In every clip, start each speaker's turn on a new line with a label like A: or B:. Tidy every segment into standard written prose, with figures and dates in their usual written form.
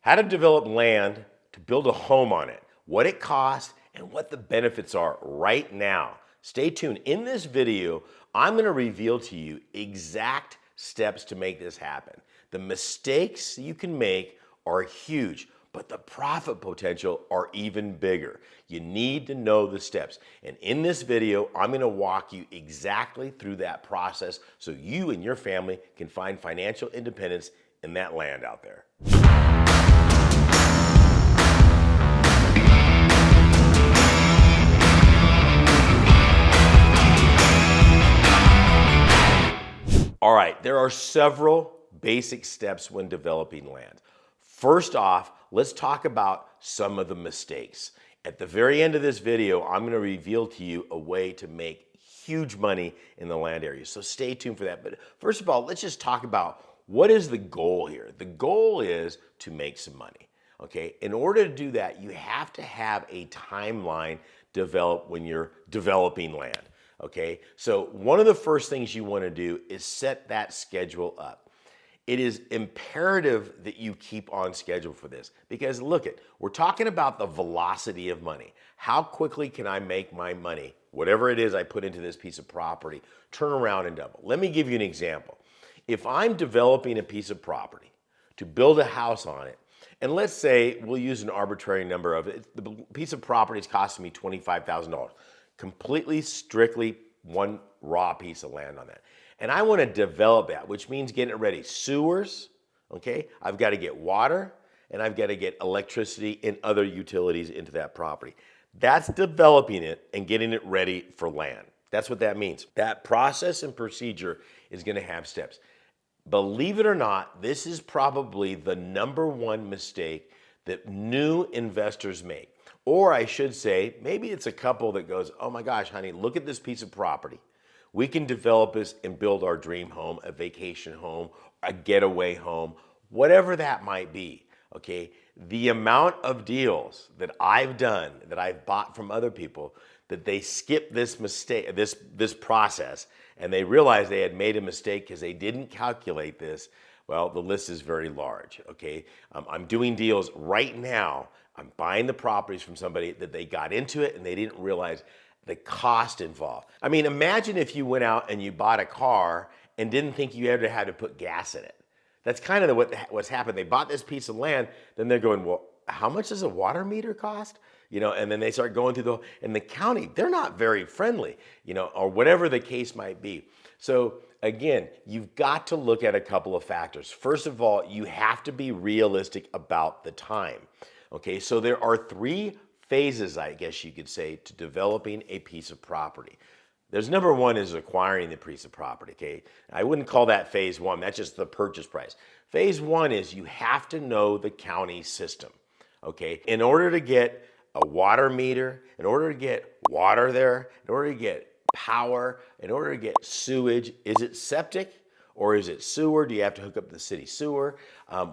A: how to develop land to build a home on it, what it costs, and what the benefits are right now. Stay tuned. In this video, I'm going to reveal to you exact steps to make this happen. The mistakes you can make are huge, but the profit potential are even bigger. You need to know the steps. And in this video, I'm going to walk you exactly through that process so you and your family can find financial independence in that land out there. All right, there are several basic steps when developing land. First off, let's talk about some of the mistakes. At the very end of this video, I'm going to reveal to you a way to make huge money in the land area. So stay tuned for that. But first of all, let's just talk about what is the goal here. The goal is to make some money. Okay, in order to do that, you have to have a timeline developed when you're developing land. Okay, so one of the first things you want to do is set that schedule up. It is imperative that you keep on schedule for this because look we're talking about the velocity of money. How quickly can I make my money, whatever it is I put into this piece of property, turn around and double? Let me give you an example. If I'm developing a piece of property to build a house on it, and let's say we'll use an arbitrary number of it, the piece of property is costing me $25,000. Completely, strictly one raw piece of land on that. And I want to develop that, which means getting it ready. Sewers, okay? I've got to get water, and I've got to get electricity and other utilities into that property. That's developing it and getting it ready for land. That's what that means. That process and procedure is going to have steps. Believe it or not, this is probably the number one mistake that new investors make. Or I should say, maybe it's a couple that goes, oh my gosh, honey, look at this piece of property. We can develop this and build our dream home, a vacation home, a getaway home, whatever that might be, okay? The amount of deals that I've done, that I've bought from other people, that they skip this mistake, this process, and they realize they had made a mistake because they didn't calculate this, well, the list is very large, okay? I'm doing deals right now. I'm buying the properties from somebody that they got into it and they didn't realize the cost involved. I mean, imagine if you went out and you bought a car and didn't think you ever had to put gas in it. That's kind of what's happened. They bought this piece of land, then they're going, well, how much does a water meter cost? You know, and then they start going through and the county, they're not very friendly, you know, or whatever the case might be. So again, you've got to look at a couple of factors. First of all, you have to be realistic about the time. Okay, so there are three phases, I guess you could say, to developing a piece of property. There's number one is acquiring the piece of property, okay? I wouldn't call that phase one, that's just the purchase price. Phase one is you have to know the county system, okay? In order to get a water meter, in order to get water there, in order to get power, in order to get sewage, is it septic? Or is it sewer? Do you have to hook up the city sewer?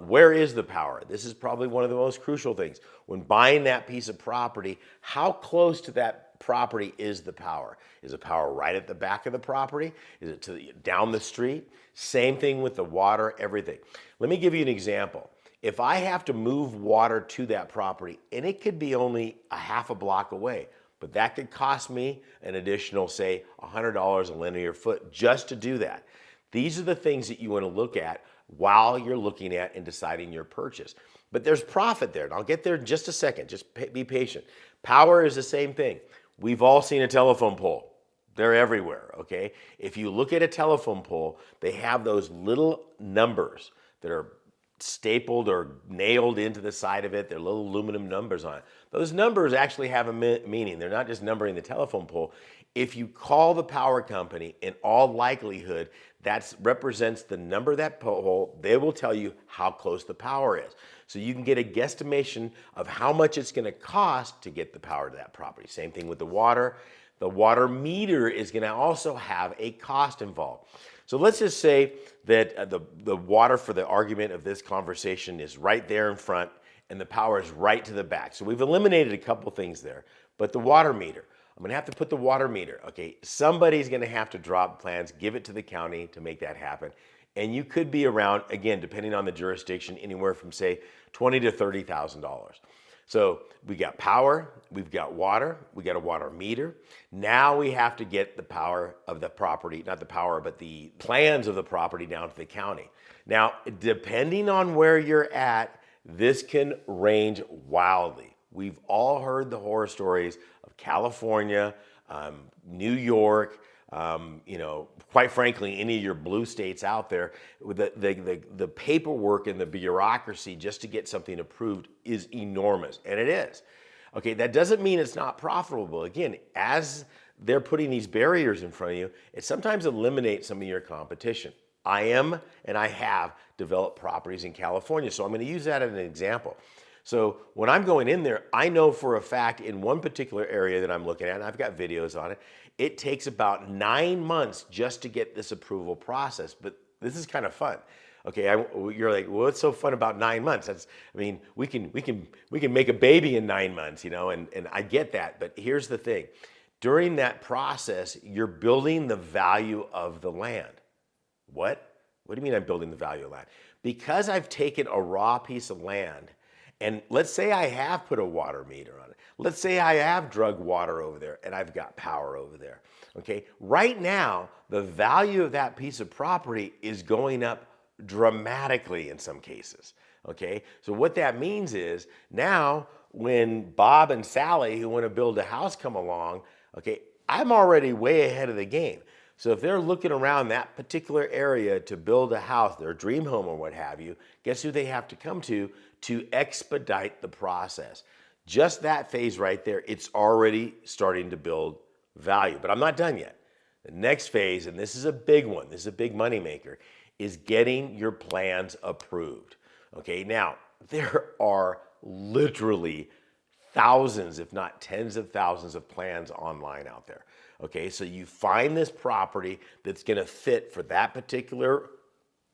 A: Where is the power? This is probably one of the most crucial things. When buying that piece of property, how close to that property is the power? Is the power right at the back of the property? Is it down the street? Same thing with the water, everything. Let me give you an example. If I have to move water to that property, and it could be only a half a block away, but that could cost me an additional, say, $100 a linear foot just to do that. These are the things that you want to look at while you're looking at and deciding your purchase. But there's profit there, and I'll get there in just a second. Just be patient. Power is the same thing. We've all seen a telephone pole. They're everywhere, okay? If you look at a telephone pole, they have those little numbers that are stapled or nailed into the side of it. They're little aluminum numbers on it. Those numbers actually have a meaning. They're not just numbering the telephone pole. If you call the power company, in all likelihood, that represents the number of that pole. They will tell you how close the power is. So you can get a guesstimation of how much it's going to cost to get the power to that property. Same thing with the water. The water meter is going to also have a cost involved. So let's just say that the water, for the argument of this conversation, is right there in front and the power is right to the back. So we've eliminated a couple things there. But the water meter, I'm gonna have to put the water meter. Okay, somebody's gonna have to drop plans, give it to the county to make that happen. And you could be around, again, depending on the jurisdiction, anywhere from say $20,000 to $30,000. So we got power, we've got water, we got a water meter. Now we have to get the power of the property, not the power, but the plans of the property down to the county. Now, depending on where you're at, this can range wildly. We've all heard the horror stories of California, New York, quite frankly, any of your blue states out there, the paperwork and the bureaucracy just to get something approved is enormous, and it is. Okay, that doesn't mean it's not profitable. Again, as they're putting these barriers in front of you, it sometimes eliminates some of your competition. I have developed properties in California, so I'm going to use that as an example. So when I'm going in there, I know for a fact in one particular area that I'm looking at, and I've got videos on it, it takes about 9 months just to get this approval process. But this is kind of fun. Okay, you're like, well, what's so fun about 9 months? We can make a baby in 9 months, and I get that. But here's the thing. During that process, you're building the value of the land. What? What do you mean I'm building the value of land? Because I've taken a raw piece of land, and let's say I have put a water meter on it. Let's say I have drug water over there and I've got power over there. Okay, right now, the value of that piece of property is going up dramatically in some cases. Okay, so what that means is now when Bob and Sally who want to build a house come along, okay, I'm already way ahead of the game. So if they're looking around that particular area to build a house, their dream home or what have you, guess who they have to come to expedite the process? Just that phase right there, it's already starting to build value. But I'm not done yet. The next phase, and this is a big one, this is a big moneymaker, is getting your plans approved. Okay, now there are literally thousands, if not tens of thousands of plans online out there. Okay, so you find this property that's gonna fit for that particular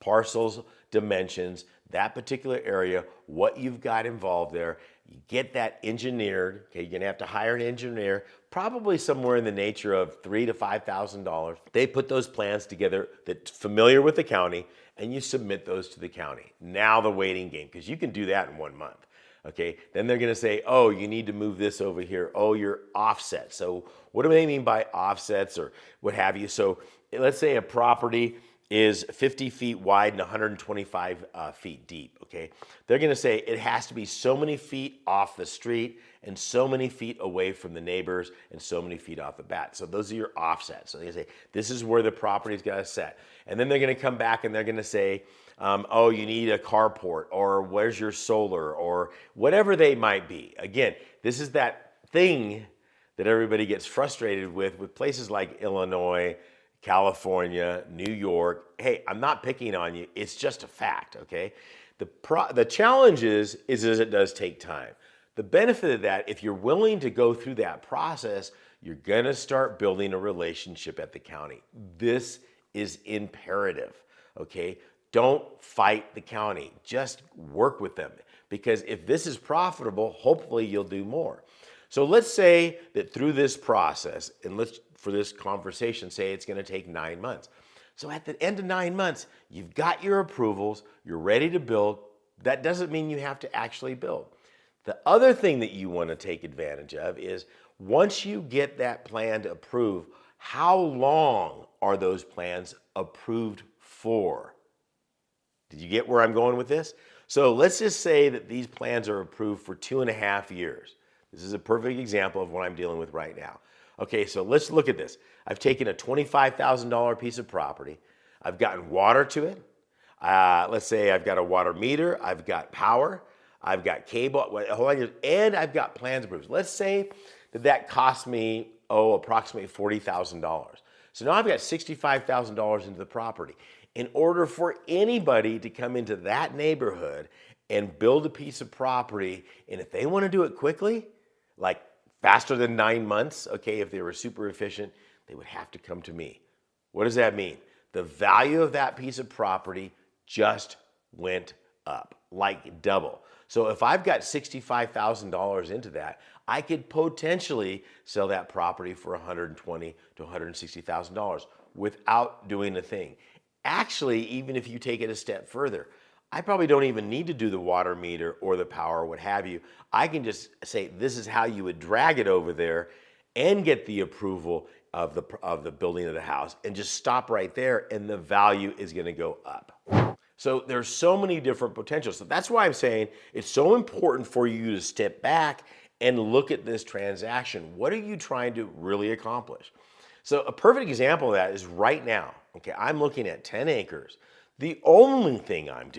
A: parcel's dimensions, that particular area, what you've got involved there. You get that engineered. Okay, you're gonna have to hire an engineer, probably somewhere in the nature of $3,000 to $5,000. They put those plans together that's familiar with the county, and you submit those to the county. Now the waiting game, because you can do that in 1 month. Okay, then they're gonna say, oh, you need to move this over here. Oh, you're offset. So what do they mean by offsets or what have you? So let's say a property is 50 feet wide and 125 feet deep, okay? They're gonna say it has to be so many feet off the street and so many feet away from the neighbors and so many feet off the bat. So those are your offsets. So they say, this is where the property's gotta set. And then they're gonna come back and they're gonna say, oh, you need a carport, or where's your solar, or whatever they might be. Again, this is that thing that everybody gets frustrated with places like Illinois, California, New York. Hey, I'm not picking on you. It's just a fact, okay? The challenge is it does take time. The benefit of that, if you're willing to go through that process, you're gonna start building a relationship at the county. This is imperative, okay? Don't fight the county. Just work with them. Because if this is profitable, hopefully you'll do more. So let's say that through this process, and let's, for this conversation, say it's gonna take 9 months. So at the end of 9 months, you've got your approvals, you're ready to build. That doesn't mean you have to actually build. The other thing that you wanna take advantage of is once you get that plan approved, how long are those plans approved for? Did you get where I'm going with this? So let's just say that these plans are approved for 2.5 years. This is a perfect example of what I'm dealing with right now. Okay, so let's look at this. I've taken a $25,000 piece of property. I've gotten water to it. Let's say I've got a water meter. I've got power. I've got cable, and I've got plans approved. Let's say that cost me, approximately $40,000. So now I've got $65,000 into the property. In order for anybody to come into that neighborhood and build a piece of property, and if they want to do it quickly, like faster than 9 months, okay, if they were super efficient, they would have to come to me. What does that mean? The value of that piece of property just went up, like double. So if I've got $65,000 into that, I could potentially sell that property for $120,000 to $160,000 without doing a thing. Actually, even if you take it a step further, I probably don't even need to do the water meter or the power or what have you. I can just say, this is how you would drag it over there and get the approval of the building of the house, and just stop right there, and the value is going to go up. So there's so many different potentials. So that's why I'm saying it's so important for you to step back and look at this transaction. What are you trying to really accomplish? So a perfect example of that is right now. Okay, I'm looking at 10 acres. The only thing I'm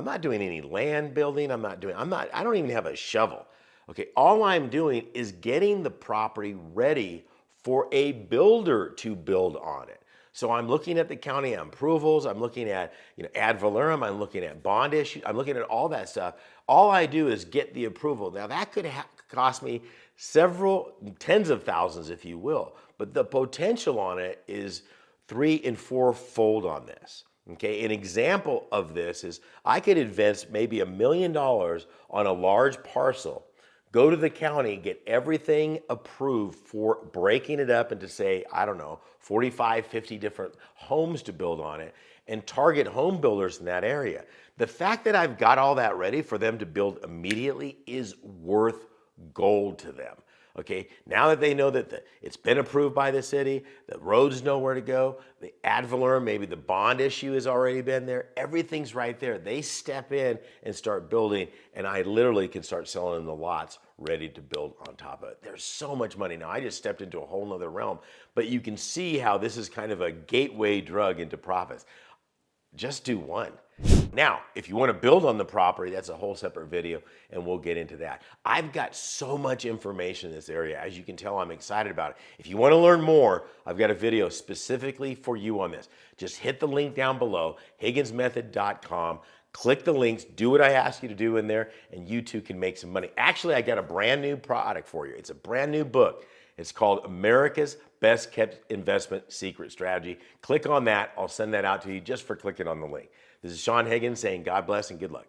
A: not doing any land building. I don't even have a shovel. Okay, all I'm doing is getting the property ready for a builder to build on it. So I'm looking at the county approvals, I'm looking at ad valorem, I'm looking at bond issue, I'm looking at all that stuff. All I do is get the approval. Now that could cost me several tens of thousands, if you will, but the potential on it is 3- and 4-fold on this. Okay, an example of this is I could invest maybe $1 million on a large parcel, go to the county, get everything approved for breaking it up into, say, I don't know, 45, 50 different homes to build on it, and target home builders in that area. The fact that I've got all that ready for them to build immediately is worth gold to them. Okay, now that they know that it's been approved by the city, the roads know where to go, the ad valorem, maybe the bond issue has already been there, everything's right there. They step in and start building, and I literally can start selling them the lots ready to build on top of it. There's so much money. Now, I just stepped into a whole nother realm, but you can see how this is kind of a gateway drug into profits. Just do one. Now, if you want to build on the property, that's a whole separate video, and we'll get into that. I've got so much information in this area. As you can tell, I'm excited about it. If you want to learn more, I've got a video specifically for you on this. Just hit the link down below, higginsmethod.com. Click the links, do what I ask you to do in there, and you too can make some money. Actually, I got a brand new product for you. It's a brand new book. It's called America's Best Kept Investment Secret Strategy. Click on that. I'll send that out to you just for clicking on the link. This is Saen Higgins saying God bless and good luck.